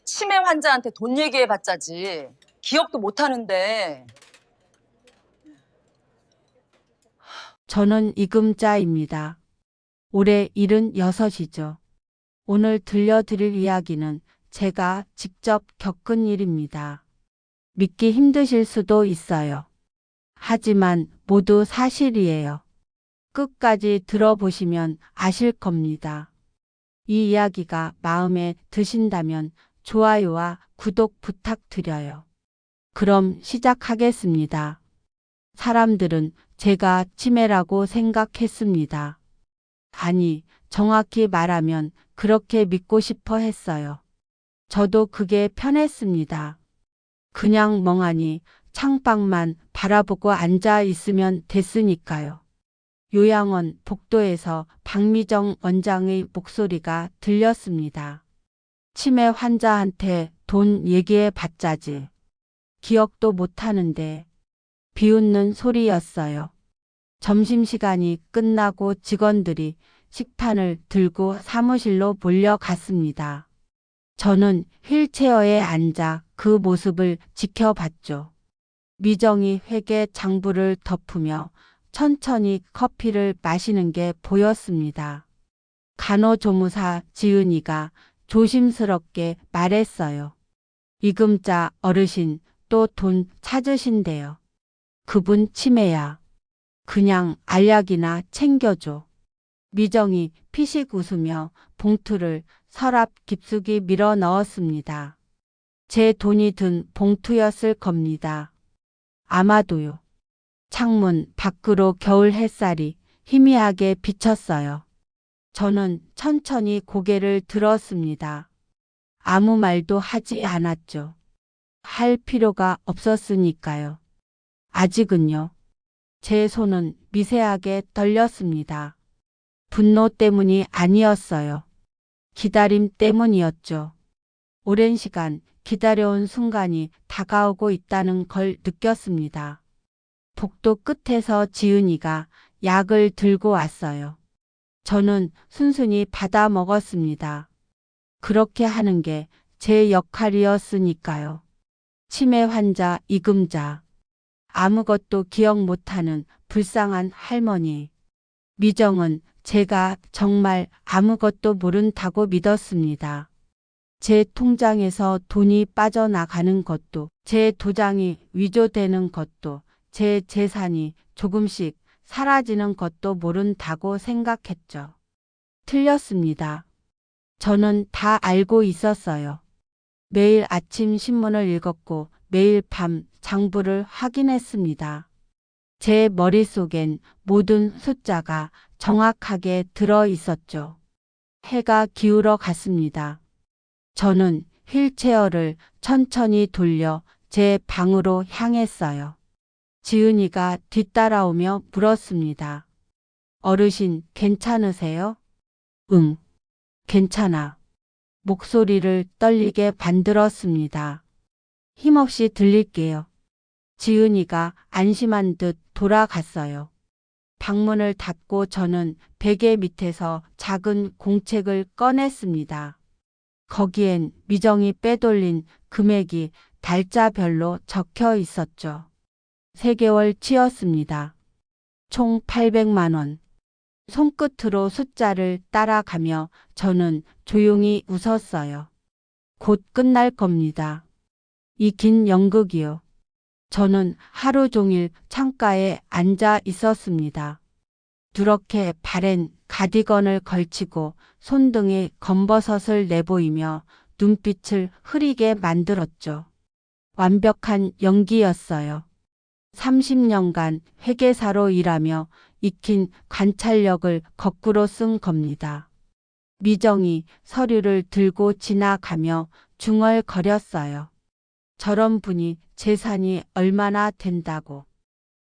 치매 환자한테 돈 얘기해봤자지. 기억도 못하는데. 저는 이금자입니다. 올해 76이죠. 오늘 들려드릴 이야기는 제가 직접 겪은 일입니다. 믿기 힘드실 수도 있어요. 하지만 모두 사실이에요. 끝까지 들어보시면 아실 겁니다. 이 이야기가 마음에 드신다면 좋아요와 구독 부탁드려요. 그럼 시작하겠습니다. 사람들은 제가 치매라고 생각했습니다. 아니, 정확히 말하면 그렇게 믿고 싶어 했어요. 저도 그게 편했습니다. 그냥 멍하니 창밖만 바라보고 앉아 있으면 됐으니까요. 요양원 복도에서 박미정 원장의 목소리가 들렸습니다. 치매 환자한테 돈 얘기해 봤자지. 기억도 못하는데. 비웃는 소리였어요. 점심시간이 끝나고 직원들이 식판을 들고 사무실로 몰려갔습니다. 저는 휠체어에 앉아 그 모습을 지켜봤죠. 미정이 회계 장부를 덮으며 천천히 커피를 마시는 게 보였습니다. 간호조무사 지은이가 조심스럽게 말했어요. 이금자 어르신 또 돈 찾으신대요. 그분 치매야. 그냥 알약이나 챙겨줘. 미정이 피식 웃으며 봉투를 서랍 깊숙이 밀어 넣었습니다. 제 돈이 든 봉투였을 겁니다. 아마도요. 창문 밖으로 겨울 햇살이 희미하게 비쳤어요. 저는 천천히 고개를 들었습니다. 아무 말도 하지 않았죠. 할 필요가 없었으니까요. 아직은요. 제 손은 미세하게 떨렸습니다. 분노 때문이 아니었어요. 기다림 때문이었죠. 오랜 시간 기다려온 순간이 다가오고 있다는 걸 느꼈습니다. 복도 끝에서 지은이가 약을 들고 왔어요. 저는 순순히 받아 먹었습니다. 그렇게 하는 게 제 역할이었으니까요. 치매 환자 이금자. 아무것도 기억 못하는 불쌍한 할머니. 미정은 제가 정말 아무것도 모른다고 믿었습니다. 제 통장에서 돈이 빠져나가는 것도, 제 도장이 위조되는 것도, 제 재산이 조금씩 사라지는 것도 모른다고 생각했죠. 틀렸습니다. 저는 다 알고 있었어요. 매일 아침 신문을 읽었고 매일 밤 장부를 확인했습니다. 제 머릿속엔 모든 숫자가 정확하게 들어 있었죠. 해가 기울어 갔습니다. 저는 휠체어를 천천히 돌려 제 방으로 향했어요. 지은이가 뒤따라오며 물었습니다. 어르신, 괜찮으세요? 응, 괜찮아. 목소리를 떨리게 만들었습니다. 힘없이 들릴게요. 지은이가 안심한 듯 돌아갔어요. 방문을 닫고 저는 베개 밑에서 작은 공책을 꺼냈습니다. 거기엔 미정이 빼돌린 금액이 달자별로 적혀 있었죠. 3개월치였습니다. 총 800만 원. 손끝으로 숫자를 따라가며 저는 조용히 웃었어요. 곧 끝날 겁니다. 이 긴 연극이요. 저는 하루 종일 창가에 앉아 있었습니다. 누렇게 바랜 가디건을 걸치고 손등에 검버섯을 내보이며 눈빛을 흐리게 만들었죠. 완벽한 연기였어요. 30년간 회계사로 일하며 익힌 관찰력을 거꾸로 쓴 겁니다. 미정이 서류를 들고 지나가며 중얼거렸어요. 저런 분이 재산이 얼마나 된다고.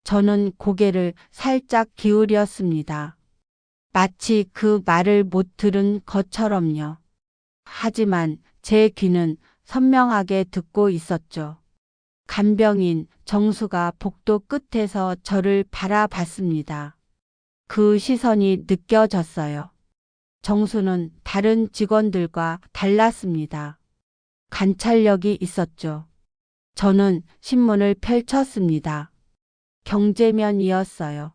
저는 고개를 살짝 기울였습니다. 마치 그 말을 못 들은 것처럼요. 하지만 제 귀는 선명하게 듣고 있었죠. 간병인 정수가 복도 끝에서 저를 바라봤습니다. 그 시선이 느껴졌어요. 정수는 다른 직원들과 달랐습니다. 관찰력이 있었죠. 저는 신문을 펼쳤습니다. 경제면이었어요.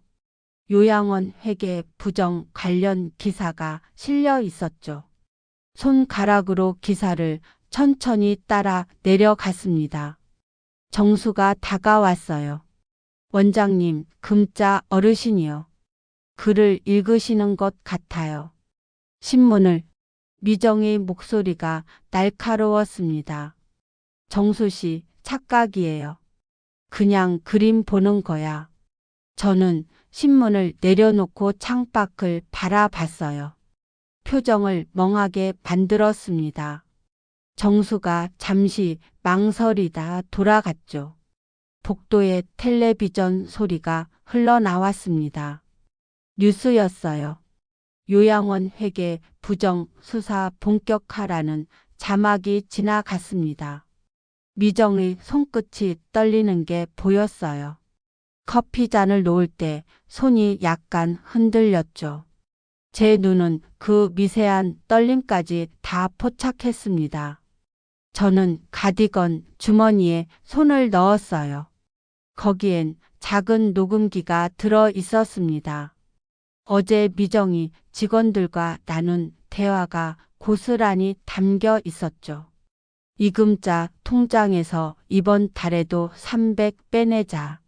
요양원 회계 부정 관련 기사가 실려 있었죠. 손가락으로 기사를 천천히 따라 내려갔습니다. 정수가 다가왔어요. 원장님, 금자 어르신이요. 글을 읽으시는 것 같아요. 신문을. 미정의 목소리가 날카로웠습니다. 정수 씨, 착각이에요. 그냥 그림 보는 거야. 저는 신문을 내려놓고 창밖을 바라봤어요. 표정을 멍하게 만들었습니다. 정수가 잠시 망설이다 돌아갔죠. 복도에 텔레비전 소리가 흘러나왔습니다. 뉴스였어요. 요양원 회계 부정 수사 본격화라는 자막이 지나갔습니다. 미정의 손끝이 떨리는 게 보였어요. 커피잔을 놓을 때 손이 약간 흔들렸죠. 제 눈은 그 미세한 떨림까지 다 포착했습니다. 저는 가디건 주머니에 손을 넣었어요. 거기엔 작은 녹음기가 들어 있었습니다. 어제 미정이 직원들과 나눈 대화가 고스란히 담겨 있었죠. 이금자 통장에서 이번 달에도 300 빼내자.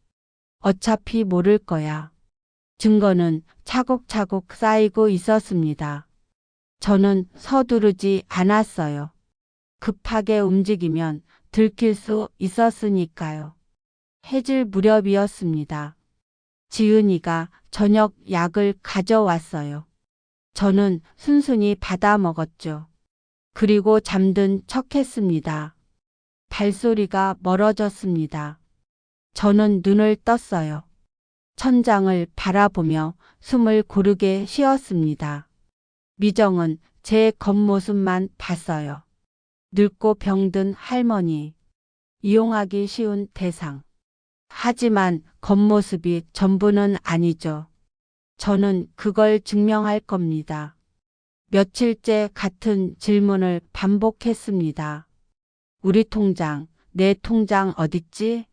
어차피 모를 거야. 증거는 차곡차곡 쌓이고 있었습니다. 저는 서두르지 않았어요. 급하게 움직이면 들킬 수 있었으니까요. 해질 무렵이었습니다. 지은이가 저녁 약을 가져왔어요. 저는 순순히 받아 먹었죠. 그리고 잠든 척했습니다. 발소리가 멀어졌습니다. 저는 눈을 떴어요. 천장을 바라보며 숨을 고르게 쉬었습니다. 미정은 제 겉모습만 봤어요. 늙고 병든 할머니. 이용하기 쉬운 대상. 하지만 겉모습이 전부는 아니죠. 저는 그걸 증명할 겁니다. 며칠째 같은 질문을 반복했습니다. 우리 통장, 내 통장 어딨지?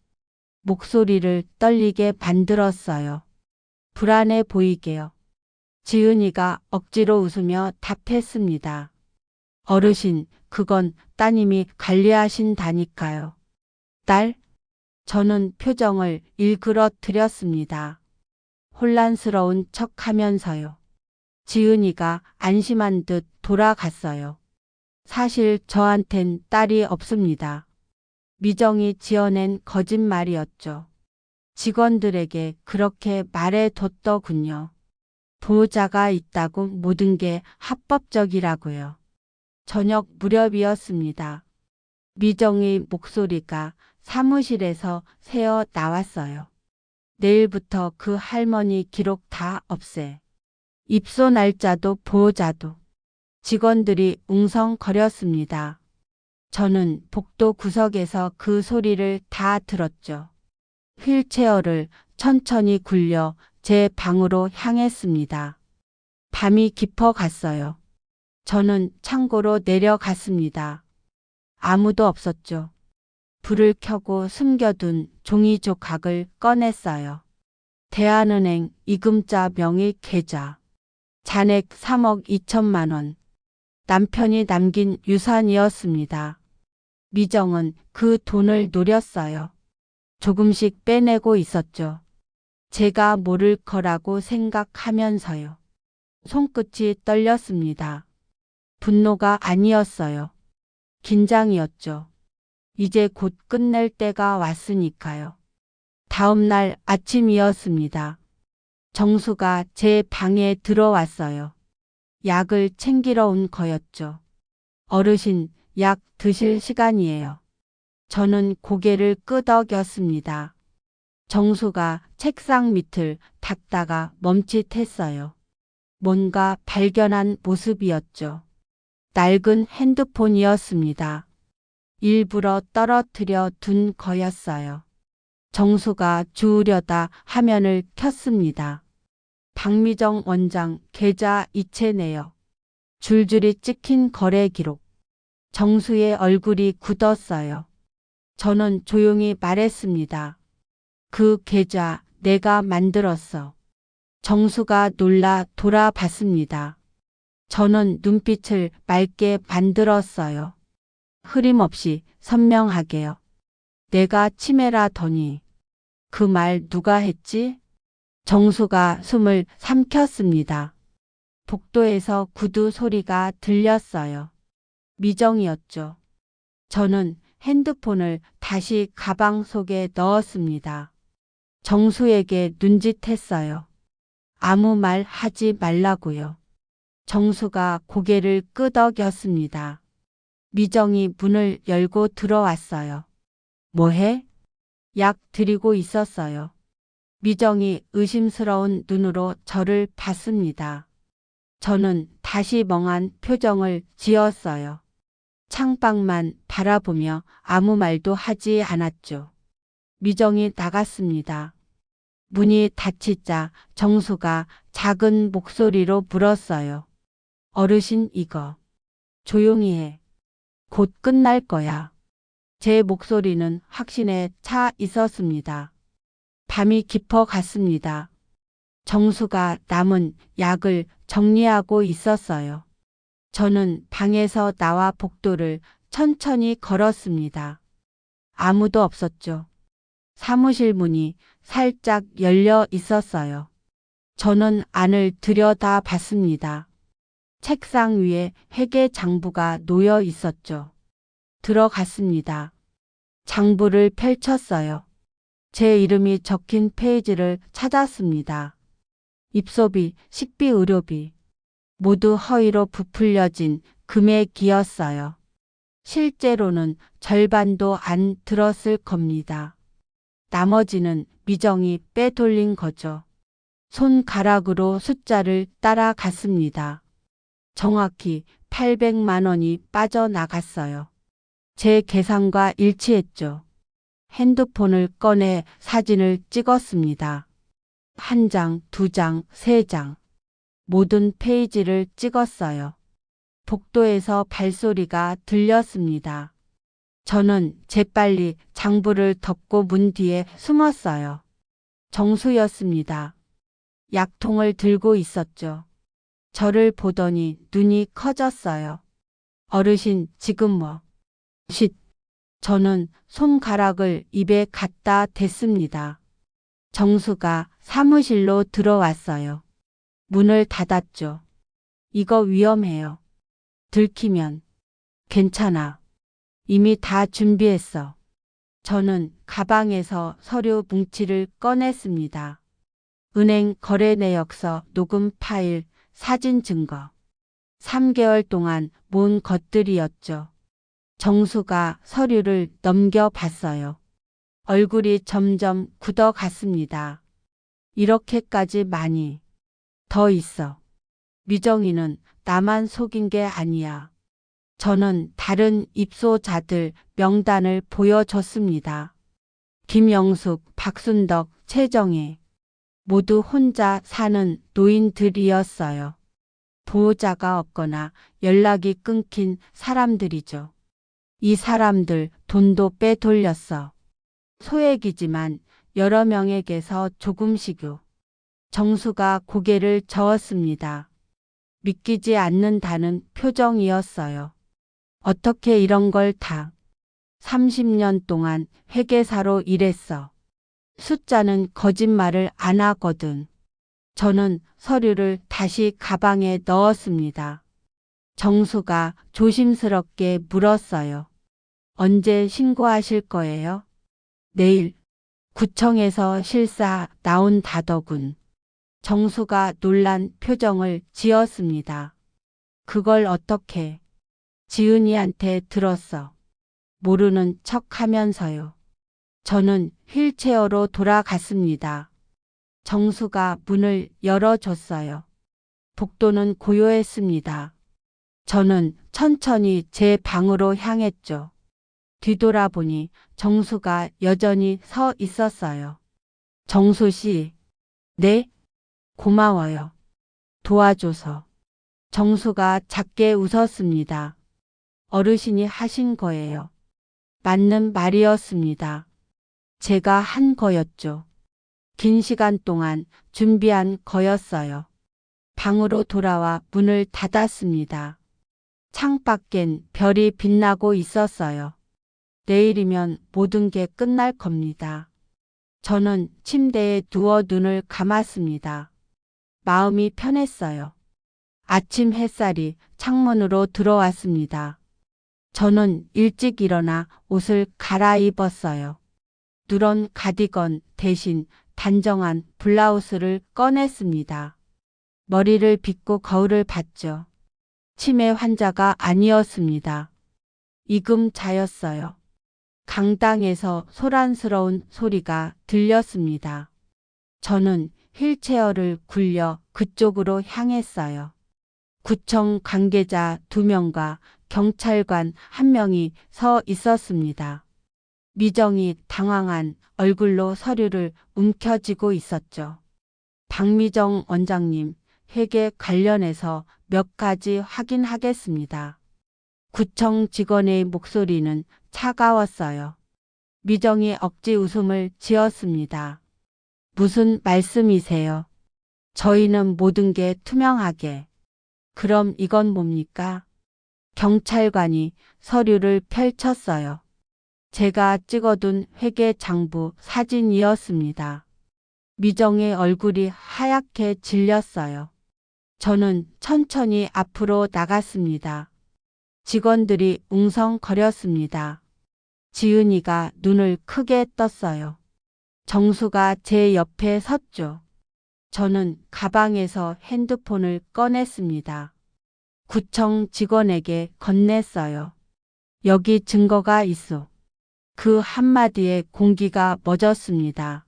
목소리를 떨리게 만들었어요. 불안해 보이게요. 지은이가 억지로 웃으며 답했습니다. 어르신, 그건 따님이 관리하신다니까요. 딸? 저는 표정을 일그러뜨렸습니다. 혼란스러운 척하면서요. 지은이가 안심한 듯 돌아갔어요. 사실 저한텐 딸이 없습니다. 미정이 지어낸 거짓말이었죠. 직원들에게 그렇게 말해뒀더군요. 보호자가 있다고 모든 게 합법적이라고요. 저녁 무렵이었습니다. 미정의 목소리가 사무실에서 새어 나왔어요. 내일부터 그 할머니 기록 다 없애. 입소 날짜도 보호자도. 직원들이 웅성거렸습니다. 저는 복도 구석에서 그 소리를 다 들었죠. 휠체어를 천천히 굴려 제 방으로 향했습니다. 밤이 깊어갔어요. 저는 창고로 내려갔습니다. 아무도 없었죠. 불을 켜고 숨겨둔 종이 조각을 꺼냈어요. 대한은행 이금자 명의 계좌. 잔액 3억 2천만 원. 남편이 남긴 유산이었습니다. 미정은 그 돈을 노렸어요. 조금씩 빼내고 있었죠. 제가 모를 거라고 생각하면서요. 손끝이 떨렸습니다. 분노가 아니었어요. 긴장이었죠. 이제 곧 끝낼 때가 왔으니까요. 다음 날 아침이었습니다. 정수가 제 방에 들어왔어요. 약을 챙기러 온 거였죠. 어르신, 약 드실 시간이에요. 저는 고개를 끄덕였습니다. 정수가 책상 밑을 닦다가 멈칫했어요. 뭔가 발견한 모습이었죠. 낡은 핸드폰이었습니다. 일부러 떨어뜨려 둔 거였어요. 정수가 주우려다 화면을 켰습니다. 박미정 원장 계좌 이체 내역. 줄줄이 찍힌 거래 기록. 정수의 얼굴이 굳었어요. 저는 조용히 말했습니다. 그 계좌 내가 만들었어. 정수가 놀라 돌아봤습니다. 저는 눈빛을 맑게 만들었어요. 흐림없이 선명하게요. 내가 치매라더니 그 말 누가 했지? 정수가 숨을 삼켰습니다. 복도에서 구두 소리가 들렸어요. 미정이었죠. 저는 핸드폰을 다시 가방 속에 넣었습니다. 정수에게 눈짓했어요. 아무 말 하지 말라고요. 정수가 고개를 끄덕였습니다. 미정이 문을 열고 들어왔어요. 뭐해? 약 드리고 있었어요. 미정이 의심스러운 눈으로 저를 봤습니다. 저는 다시 멍한 표정을 지었어요. 창밖만 바라보며 아무 말도 하지 않았죠. 미정이 나갔습니다. 문이 닫히자 정수가 작은 목소리로 물었어요. 어르신 이거 조용히 해. 곧 끝날 거야. 제 목소리는 확신에 차 있었습니다. 밤이 깊어갔습니다. 정수가 남은 약을 정리하고 있었어요. 저는 방에서 나와 복도를 천천히 걸었습니다. 아무도 없었죠. 사무실 문이 살짝 열려 있었어요. 저는 안을 들여다 봤습니다. 책상 위에 회계 장부가 놓여 있었죠. 들어갔습니다. 장부를 펼쳤어요. 제 이름이 적힌 페이지를 찾았습니다. 입소비, 식비, 의료비 모두 허위로 부풀려진 금액이었어요. 실제로는 절반도 안 들었을 겁니다. 나머지는 미정이 빼돌린 거죠. 손가락으로 숫자를 따라갔습니다. 정확히 800만 원이 빠져나갔어요. 제 계산과 일치했죠. 핸드폰을 꺼내 사진을 찍었습니다. 한 장, 두 장, 세 장. 모든 페이지를 찍었어요. 복도에서 발소리가 들렸습니다. 저는 재빨리 장부를 덮고 문 뒤에 숨었어요. 정수였습니다. 약통을 들고 있었죠. 저를 보더니 눈이 커졌어요. 어르신, 지금 뭐? 쉿. 저는 손가락을 입에 갖다 댔습니다. 정수가 사무실로 들어왔어요. 문을 닫았죠. 이거 위험해요. 들키면. 괜찮아. 이미 다 준비했어. 저는 가방에서 서류 뭉치를 꺼냈습니다. 은행 거래 내역서, 녹음 파일, 사진 증거. 3개월 동안 모은 것들이었죠. 정수가 서류를 넘겨봤어요. 얼굴이 점점 굳어갔습니다. 이렇게까지 많이. 더 있어. 미정이는 나만 속인 게 아니야. 저는 다른 입소자들 명단을 보여줬습니다. 김영숙, 박순덕, 최정혜. 모두 혼자 사는 노인들이었어요. 보호자가 없거나 연락이 끊긴 사람들이죠. 이 사람들 돈도 빼돌렸어. 소액이지만 여러 명에게서 조금씩요. 정수가 고개를 저었습니다. 믿기지 않는다는 표정이었어요. 어떻게 이런 걸 다. 30년 동안 회계사로 일했어. 숫자는 거짓말을 안 하거든. 저는 서류를 다시 가방에 넣었습니다. 정수가 조심스럽게 물었어요. 언제 신고하실 거예요? 내일. 구청에서 실사 나온다더군. 정수가 놀란 표정을 지었습니다. 그걸 어떻게? 지은이한테 들었어. 모르는 척하면서요. 저는 휠체어로 돌아갔습니다. 정수가 문을 열어줬어요. 복도는 고요했습니다. 저는 천천히 제 방으로 향했죠. 뒤돌아보니 정수가 여전히 서 있었어요. 정수 씨. 네? 고마워요. 도와줘서. 정수가 작게 웃었습니다. 어르신이 하신 거예요. 맞는 말이었습니다. 제가 한 거였죠. 긴 시간 동안 준비한 거였어요. 방으로 돌아와 문을 닫았습니다. 창밖엔 별이 빛나고 있었어요. 내일이면 모든 게 끝날 겁니다. 저는 침대에 누워 눈을 감았습니다. 마음이 편했어요. 아침 햇살이 창문으로 들어왔습니다. 저는 일찍 일어나 옷을 갈아입었어요. 누런 가디건 대신 단정한 블라우스를 꺼냈습니다. 머리를 빗고 거울을 봤죠. 치매 환자가 아니었습니다. 이금자였어요. 강당에서 소란스러운 소리가 들렸습니다. 저는 휠체어를 굴려 그쪽으로 향했어요. 구청 관계자 2명과 경찰관 1명이 서 있었습니다. 미정이 당황한 얼굴로 서류를 움켜쥐고 있었죠. 박미정 원장님, 회계 관련해서 몇 가지 확인하겠습니다. 구청 직원의 목소리는 차가웠어요. 미정이 억지 웃음을 지었습니다. 무슨 말씀이세요? 저희는 모든 게 투명하게. 그럼 이건 뭡니까? 경찰관이 서류를 펼쳤어요. 제가 찍어둔 회계장부 사진이었습니다. 미정의 얼굴이 하얗게 질렸어요. 저는 천천히 앞으로 나갔습니다. 직원들이 웅성거렸습니다. 지은이가 눈을 크게 떴어요. 정수가 제 옆에 섰죠. 저는 가방에서 핸드폰을 꺼냈습니다. 구청 직원에게 건넸어요. 여기 증거가 있어. 그 한마디에 공기가 멎었습니다.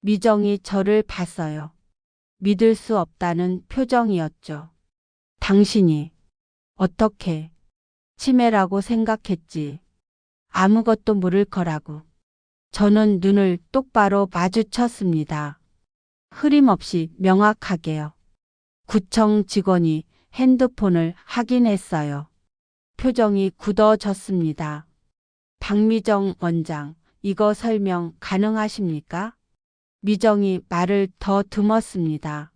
미정이 저를 봤어요. 믿을 수 없다는 표정이었죠. 당신이 어떻게 치매라고 생각했지. 아무것도 모를 거라고. 저는 눈을 똑바로 마주쳤습니다. 흐림없이 명확하게요. 구청 직원이 핸드폰을 확인했어요. 표정이 굳어졌습니다. 박미정 원장, 이거 설명 가능하십니까? 미정이 말을 더 드뭅습니다.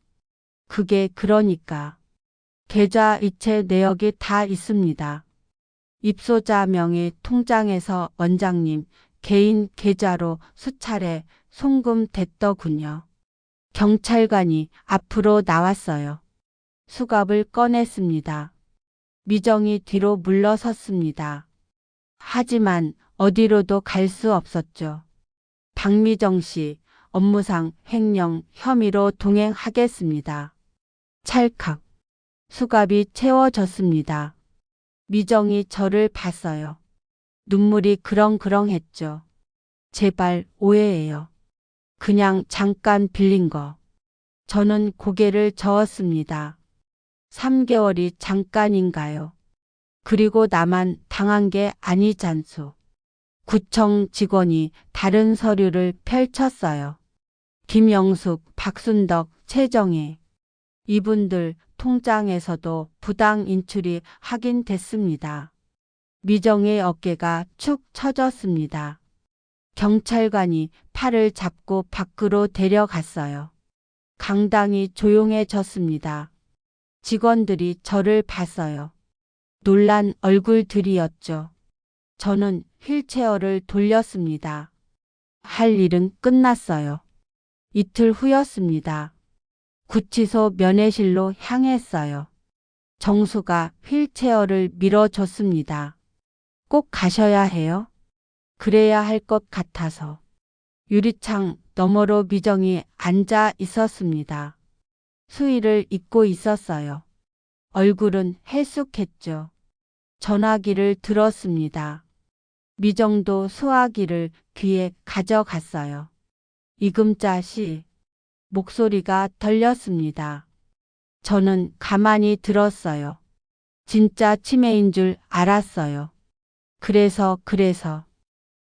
그게 그러니까. 계좌 이체 내역이 다 있습니다. 입소자 명의 통장에서 원장님 개인 계좌로 수차례 송금됐더군요. 경찰관이 앞으로 나왔어요. 수갑을 꺼냈습니다. 미정이 뒤로 물러섰습니다. 하지만 어디로도 갈 수 없었죠. 박미정 씨, 업무상 횡령 혐의로 동행하겠습니다. 찰칵. 수갑이 채워졌습니다. 미정이 저를 봤어요. 눈물이 그렁그렁했죠. 제발 오해예요. 그냥 잠깐 빌린 거. 저는 고개를 저었습니다. 3개월이 잠깐인가요? 그리고 나만 당한 게 아니잖소. 구청 직원이 다른 서류를 펼쳤어요. 김영숙, 박순덕, 최정혜. 이분들 통장에서도 부당 인출이 확인됐습니다. 미정의 어깨가 축 처졌습니다. 경찰관이 팔을 잡고 밖으로 데려갔어요. 강당이 조용해졌습니다. 직원들이 저를 봤어요. 놀란 얼굴들이었죠. 저는 휠체어를 돌렸습니다. 할 일은 끝났어요. 이틀 후였습니다. 구치소 면회실로 향했어요. 정수가 휠체어를 밀어줬습니다. 꼭 가셔야 해요? 그래야 할 것 같아서. 유리창 너머로 미정이 앉아 있었습니다. 수의를 입고 있었어요. 얼굴은 해숙했죠. 전화기를 들었습니다. 미정도 수화기를 귀에 가져갔어요. 이금자 씨. 목소리가 들렸습니다. 저는 가만히 들었어요. 진짜 치매인 줄 알았어요.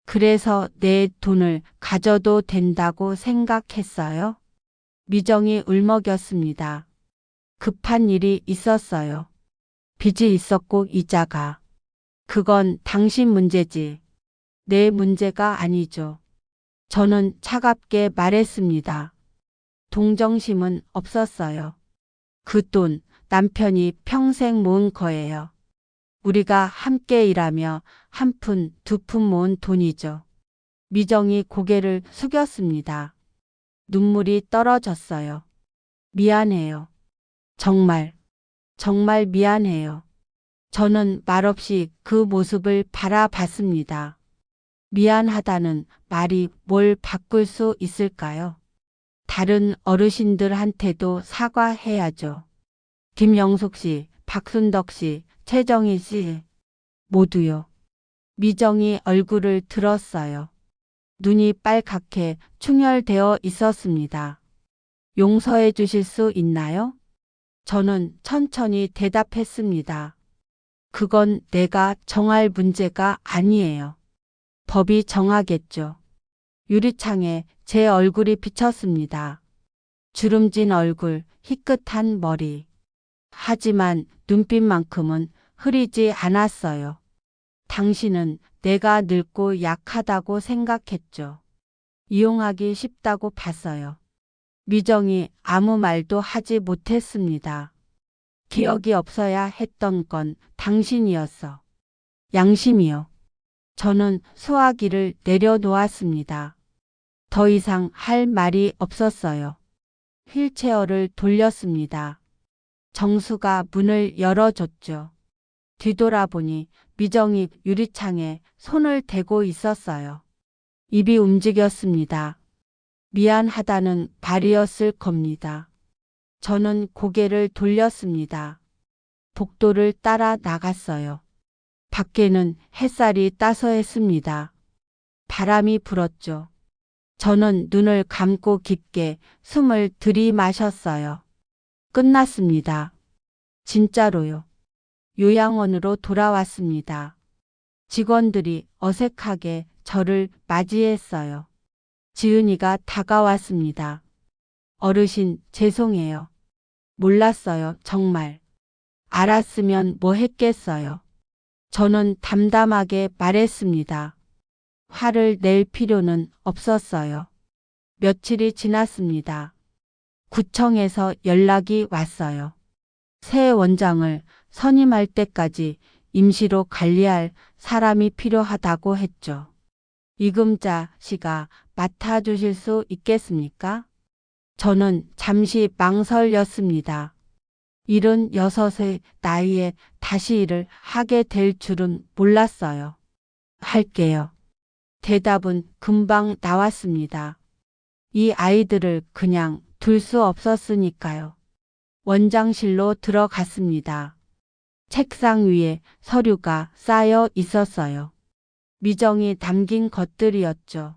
그래서 내 돈을 가져도 된다고 생각했어요? 미정이 울먹였습니다. 급한 일이 있었어요. 빚이 있었고 이자가. 그건 당신 문제지. 내 문제가 아니죠. 저는 차갑게 말했습니다. 동정심은 없었어요. 그 돈 남편이 평생 모은 거예요. 우리가 함께 일하며 한 푼, 두 푼 모은 돈이죠. 미정이 고개를 숙였습니다. 눈물이 떨어졌어요. 미안해요. 정말, 정말 미안해요. 저는 말없이 그 모습을 바라봤습니다. 미안하다는 말이 뭘 바꿀 수 있을까요? 다른 어르신들한테도 사과해야죠. 김영숙 씨, 박순덕 씨, 최정희 씨, 모두요. 미정이 얼굴을 들었어요. 눈이 빨갛게 충혈되어 있었습니다. 용서해 주실 수 있나요? 저는 천천히 대답했습니다. 그건 내가 정할 문제가 아니에요. 법이 정하겠죠. 유리창에 제 얼굴이 비쳤습니다. 주름진 얼굴, 희끗한 머리. 하지만 눈빛만큼은 흐리지 않았어요. 당신은 내가 늙고 약하다고 생각했죠. 이용하기 쉽다고 봤어요. 미정이 아무 말도 하지 못했습니다. 기억이 없어야 했던 건 당신이었어. 양심이요. 저는 소화기를 내려놓았습니다. 더 이상 할 말이 없었어요. 휠체어를 돌렸습니다. 정수가 문을 열어줬죠. 뒤돌아보니 미정이 유리창에 손을 대고 있었어요. 입이 움직였습니다. 미안하다는 말이었을 겁니다. 저는 고개를 돌렸습니다. 복도를 따라 나갔어요. 밖에는 햇살이 따스했습니다. 바람이 불었죠. 저는 눈을 감고 깊게 숨을 들이마셨어요. 끝났습니다. 진짜로요. 요양원으로 돌아왔습니다. 직원들이 어색하게 저를 맞이했어요. 지은이가 다가왔습니다. 어르신, 죄송해요. 몰랐어요, 정말. 알았으면 뭐 했겠어요. 저는 담담하게 말했습니다. 화를 낼 필요는 없었어요. 며칠이 지났습니다. 구청에서 연락이 왔어요. 새 원장을 선임할 때까지 임시로 관리할 사람이 필요하다고 했죠. 이금자 씨가 맡아주실 수 있겠습니까? 저는 잠시 망설였습니다. 76의 나이에 다시 일을 하게 될 줄은 몰랐어요. 할게요. 대답은 금방 나왔습니다. 이 아이들을 그냥 둘 수 없었으니까요. 원장실로 들어갔습니다. 책상 위에 서류가 쌓여 있었어요. 미정이 담긴 것들이었죠.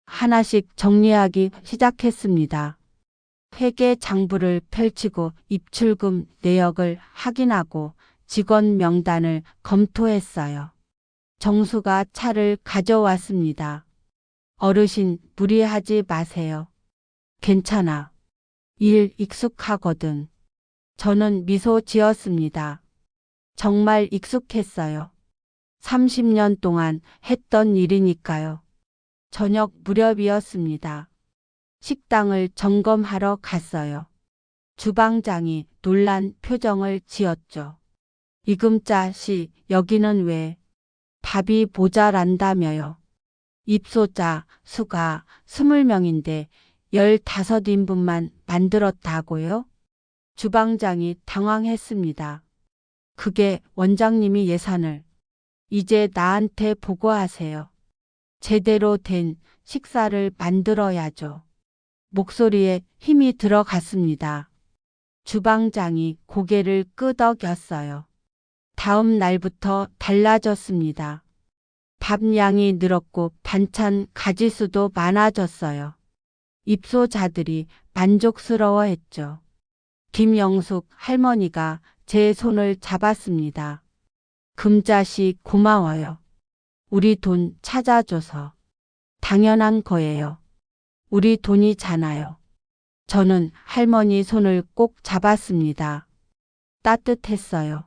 하나씩 정리하기 시작했습니다. 회계 장부를 펼치고 입출금 내역을 확인하고 직원 명단을 검토했어요. 정수가 차를 가져왔습니다. 어르신, 무리하지 마세요. 괜찮아. 일 익숙하거든. 저는 미소 지었습니다. 정말 익숙했어요. 30년 동안 했던 일이니까요. 저녁 무렵이었습니다. 식당을 점검하러 갔어요. 주방장이 놀란 표정을 지었죠. 이금자 씨, 여기는 왜? 밥이 모자란다며요. 입소자 수가 20명인데 15인분만 만들었다고요? 주방장이 당황했습니다. 그게 원장님이 예산을. 이제 나한테 보고하세요. 제대로 된 식사를 만들어야죠. 목소리에 힘이 들어갔습니다. 주방장이 고개를 끄덕였어요. 다음 날부터 달라졌습니다. 밥 양이 늘었고 반찬 가지수도 많아졌어요. 입소자들이 만족스러워했죠. 김영숙 할머니가 제 손을 잡았습니다. 금자씨 고마워요. 우리 돈 찾아줘서. 당연한 거예요. 우리 돈이잖아요. 저는 할머니 손을 꼭 잡았습니다. 따뜻했어요.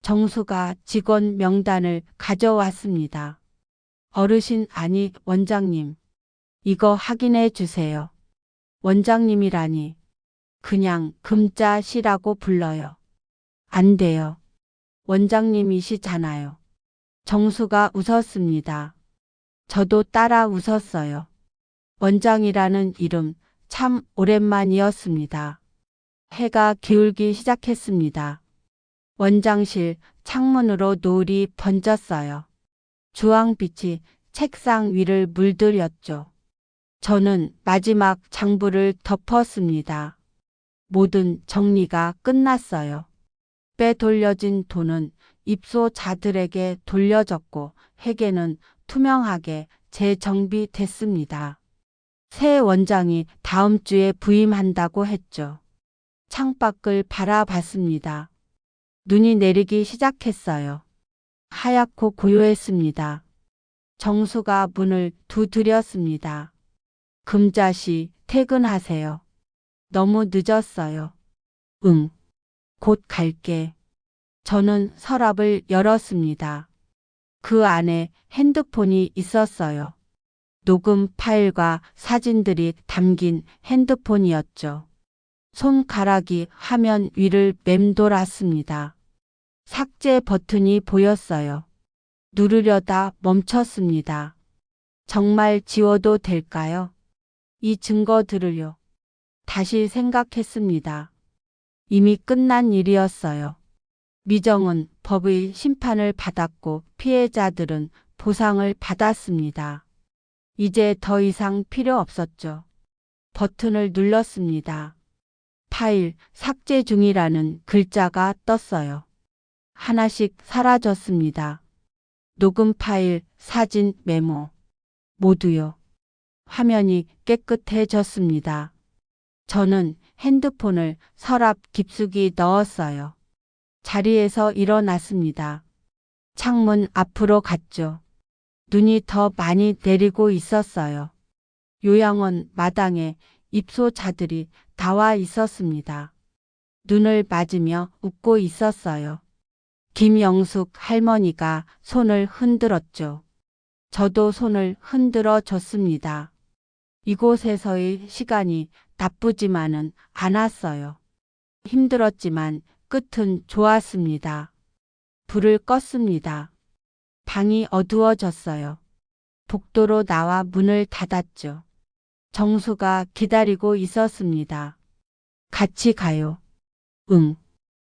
정수가 직원 명단을 가져왔습니다. 어르신, 아니, 원장님. 이거 확인해 주세요. 원장님이라니. 그냥 금자 씨라고 불러요. 안 돼요. 원장님이시잖아요. 정수가 웃었습니다. 저도 따라 웃었어요. 원장이라는 이름 참 오랜만이었습니다. 해가 기울기 시작했습니다. 원장실 창문으로 노을이 번졌어요. 주황빛이 책상 위를 물들였죠. 저는 마지막 장부를 덮었습니다. 모든 정리가 끝났어요. 빼돌려진 돈은 입소자들에게 돌려졌고 회계는 투명하게 재정비됐습니다. 새 원장이 다음 주에 부임한다고 했죠. 창밖을 바라봤습니다. 눈이 내리기 시작했어요. 하얗고 고요했습니다. 정수가 문을 두드렸습니다. 금자씨, 퇴근하세요. 너무 늦었어요. 응, 곧 갈게. 저는 서랍을 열었습니다. 그 안에 핸드폰이 있었어요. 녹음 파일과 사진들이 담긴 핸드폰이었죠. 손가락이 화면 위를 맴돌았습니다. 삭제 버튼이 보였어요. 누르려다 멈췄습니다. 정말 지워도 될까요? 이 증거들을요. 다시 생각했습니다. 이미 끝난 일이었어요. 미정은 법의 심판을 받았고 피해자들은 보상을 받았습니다. 이제 더 이상 필요 없었죠. 버튼을 눌렀습니다. 파일 삭제 중이라는 글자가 떴어요. 하나씩 사라졌습니다. 녹음 파일, 사진, 메모. 모두요. 화면이 깨끗해졌습니다. 저는 핸드폰을 서랍 깊숙이 넣었어요. 자리에서 일어났습니다. 창문 앞으로 갔죠. 눈이 더 많이 내리고 있었어요. 요양원 마당에 입소자들이 나와 있었습니다. 눈을 맞으며 웃고 있었어요. 김영숙 할머니가 손을 흔들었죠. 저도 손을 흔들어 줬습니다. 이곳에서의 시간이 나쁘지만은 않았어요. 힘들었지만 끝은 좋았습니다. 불을 껐습니다. 방이 어두워졌어요. 복도로 나와 문을 닫았죠. 정수가 기다리고 있었습니다. 같이 가요. 응.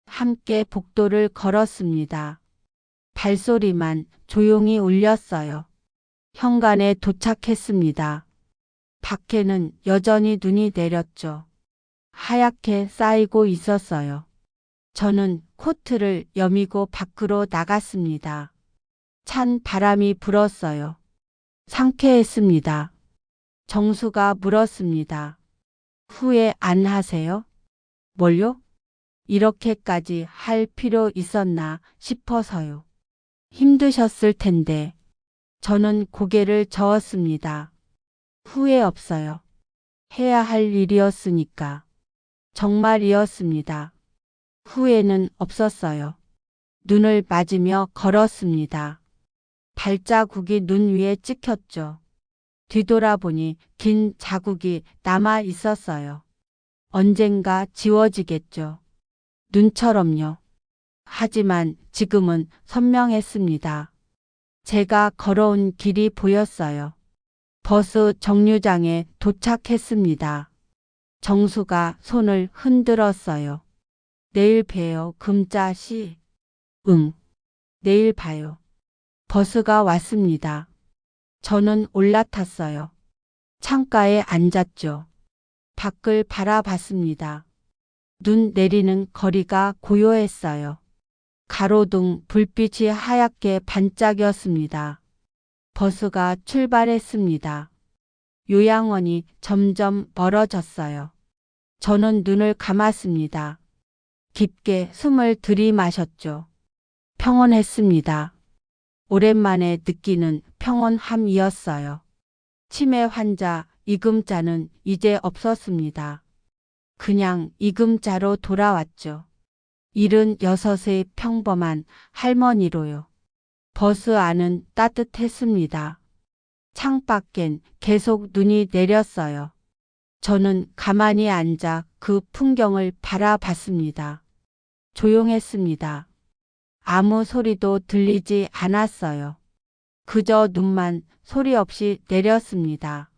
함께 복도를 걸었습니다. 발소리만 조용히 울렸어요. 현관에 도착했습니다. 밖에는 여전히 눈이 내렸죠. 하얗게 쌓이고 있었어요. 저는 코트를 여미고 밖으로 나갔습니다. 찬 바람이 불었어요. 상쾌했습니다. 정수가 물었습니다. 후회 안 하세요? 뭘요? 이렇게까지 할 필요 있었나 싶어서요. 힘드셨을 텐데. 저는 고개를 저었습니다. 후회 없어요. 해야 할 일이었으니까. 정말이었습니다. 후회는 없었어요. 눈을 맞으며 걸었습니다. 발자국이 눈 위에 찍혔죠. 뒤돌아보니 긴 자국이 남아 있었어요. 언젠가 지워지겠죠. 눈처럼요. 하지만 지금은 선명했습니다. 제가 걸어온 길이 보였어요. 버스 정류장에 도착했습니다. 정수가 손을 흔들었어요. 내일 봬요, 금자 씨. 응, 내일 봐요. 버스가 왔습니다. 저는 올라탔어요. 창가에 앉았죠. 밖을 바라봤습니다. 눈 내리는 거리가 고요했어요. 가로등 불빛이 하얗게 반짝였습니다. 버스가 출발했습니다. 요양원이 점점 멀어졌어요. 저는 눈을 감았습니다. 깊게 숨을 들이마셨죠. 평온했습니다. 오랜만에 느끼는 평온함이었어요. 치매 환자 이금자는 이제 없었습니다. 그냥 이금자로 돌아왔죠. 76의 평범한 할머니로요. 버스 안은 따뜻했습니다. 창밖엔 계속 눈이 내렸어요. 저는 가만히 앉아 그 풍경을 바라봤습니다. 조용했습니다. 아무 소리도 들리지 않았어요. 그저 눈만 소리 없이 내렸습니다.